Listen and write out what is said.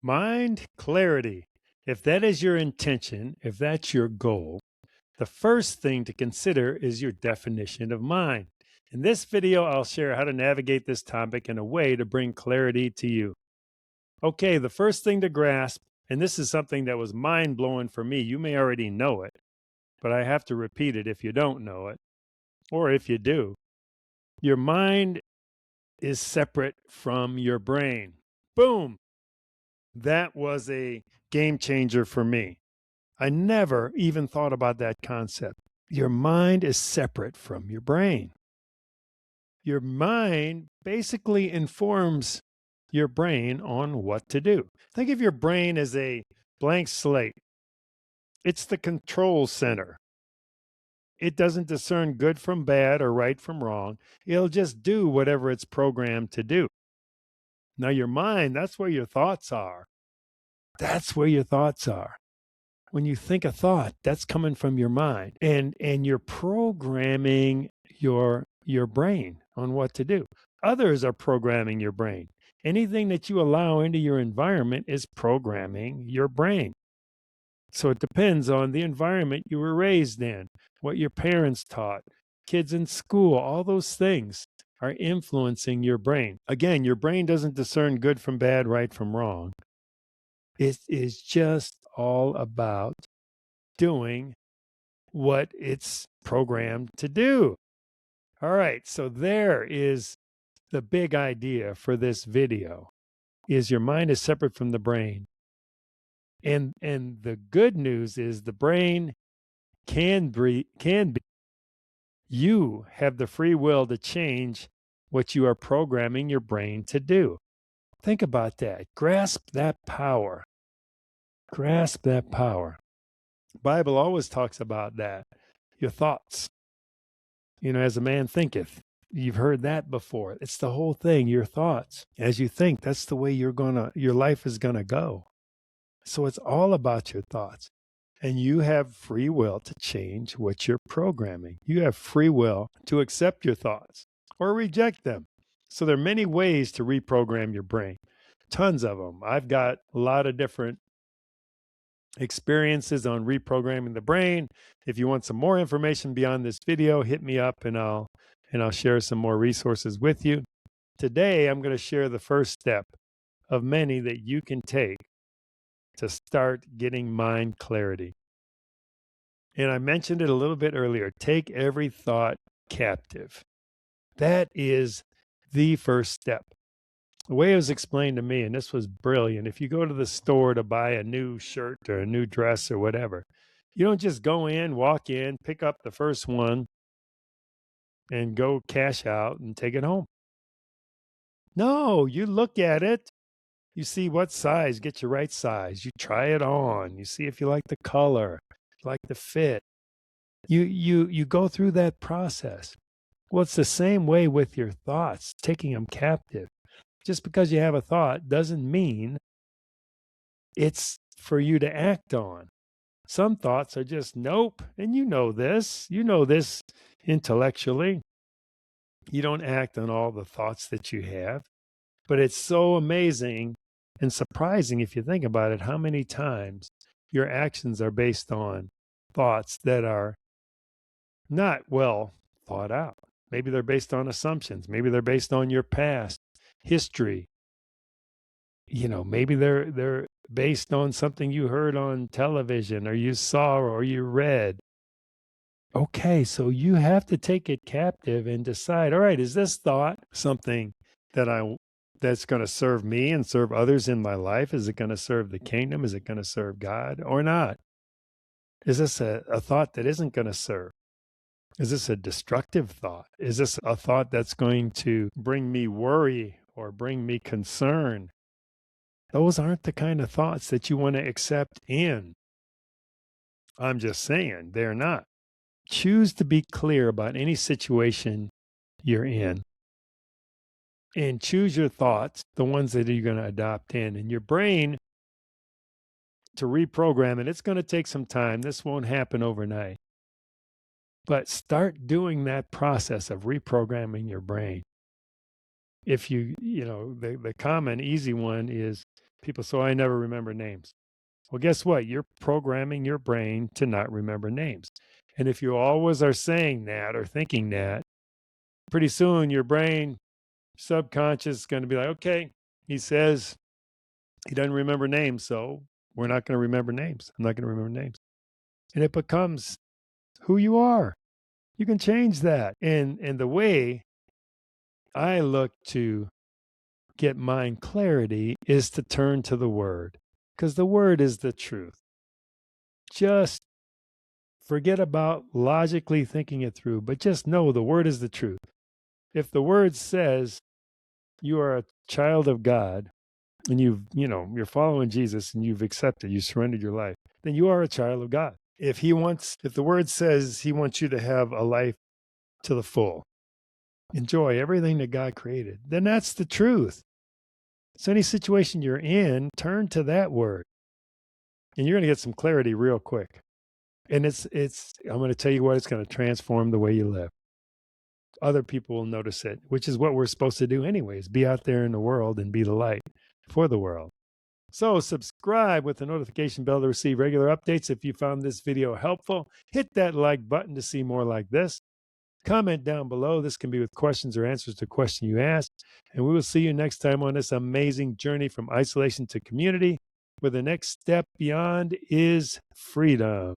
Mind clarity. If that is your intention, if that's your goal, the first thing to consider is your definition of mind. In this video, I'll share how to navigate this topic in a way to bring clarity to you. Okay, the first thing to grasp, and this is something that was mind blowing for me, you may already know it, but I have to repeat it if you don't know it, or if you do. Your mind is separate from your brain. Boom! That was a game changer for me. I never even thought about that concept. Your mind is separate from your brain. Your mind basically informs your brain on what to do. Think of your brain as a blank slate. It's the control center. It doesn't discern good from bad or right from wrong. It'll just do whatever it's programmed to do. Now, your mind, that's where your thoughts are. That's where your thoughts are. When you think a thought, that's coming from your mind. And you're programming your brain on what to do. Others are programming your brain. Anything that you allow into your environment is programming your brain. So it depends on the environment you were raised in, what your parents taught, kids in school, all those things are influencing your brain. Again, your brain doesn't discern good from bad, right from wrong. It is just all about doing what it's programmed to do. All right, so there is the big idea for this video, is your mind is separate from the brain. And the good news is the brain can be. You have the free will to change what you are programming your brain to do. Think about that. Grasp that power. Grasp that power. Bible always talks about that. Your thoughts. As a man thinketh. You've heard that before. It's the whole thing, your thoughts. As you think, that's the way your life is gonna go. So it's all about your thoughts. And you have free will to change what you're programming. You have free will to accept your thoughts or reject them. So there are many ways to reprogram your brain. Tons of them. I've got a lot of different experiences on reprogramming the brain. If you want some more information beyond this video, hit me up and I'll share some more resources with you. Today, I'm going to share the first step of many that you can take to start getting mind clarity. And I mentioned it a little bit earlier. Take every thought captive. That is the first step. The way it was explained to me, and this was brilliant, if you go to the store to buy a new shirt or a new dress or whatever, you don't just go in, walk in, pick up the first one, and go cash out and take it home. No, you look at it. You see what size, get your right size. You try it on. You see if you like the color, like the fit. You go through that process. Well, it's the same way with your thoughts, taking them captive. Just because you have a thought doesn't mean it's for you to act on. Some thoughts are just nope, and you know this intellectually. You don't act on all the thoughts that you have, but it's so amazing and surprising if you think about it, how many times your actions are based on thoughts that are not well thought out. Maybe they're based on assumptions. Maybe they're based on your past history. Maybe they're based on something you heard on television or you saw or you read. Okay, so you have to take it captive and decide, all right, is this thought something that's going to serve me and serve others in my life? Is it going to serve the kingdom? Is it going to serve God or not? Is this a thought that isn't going to serve? Is this a destructive thought? Is this a thought that's going to bring me worry or bring me concern? Those aren't the kind of thoughts that you want to accept in. I'm just saying, they're not. Choose to be clear about any situation you're in. And choose your thoughts, the ones that you're going to adopt in. And your brain, to reprogram it, it's going to take some time. This won't happen overnight. But start doing that process of reprogramming your brain. If the common easy one is People say, I never remember names. Well, guess what? You're programming your brain to not remember names. And if you always are saying that or thinking that, pretty soon your brain, subconscious, is going to be like, okay, he says he doesn't remember names, so we're not going to remember names. I'm not going to remember names. And it becomes who you are. You can change that. And the way I look to get mind clarity is to turn to the word, because the word is the truth. Just forget about logically thinking it through, but just know the word is the truth. If the word says you are a child of God and you're following Jesus and you've accepted, you surrendered your life, then you are a child of God. If the word says he wants you to have a life to the full, enjoy everything that God created, then that's the truth. So any situation you're in, turn to that word and you're going to get some clarity real quick. And I'm going to tell you what, it's going to transform the way you live. Other people will notice it, which is what we're supposed to do anyways, be out there in the world and be the light for the world. So subscribe with the notification bell to receive regular updates. If you found this video helpful, hit that like button to see more like this. Comment down below. This can be with questions or answers to question you asked. And we will see you next time on this amazing journey from isolation to community, where the next step beyond is freedom.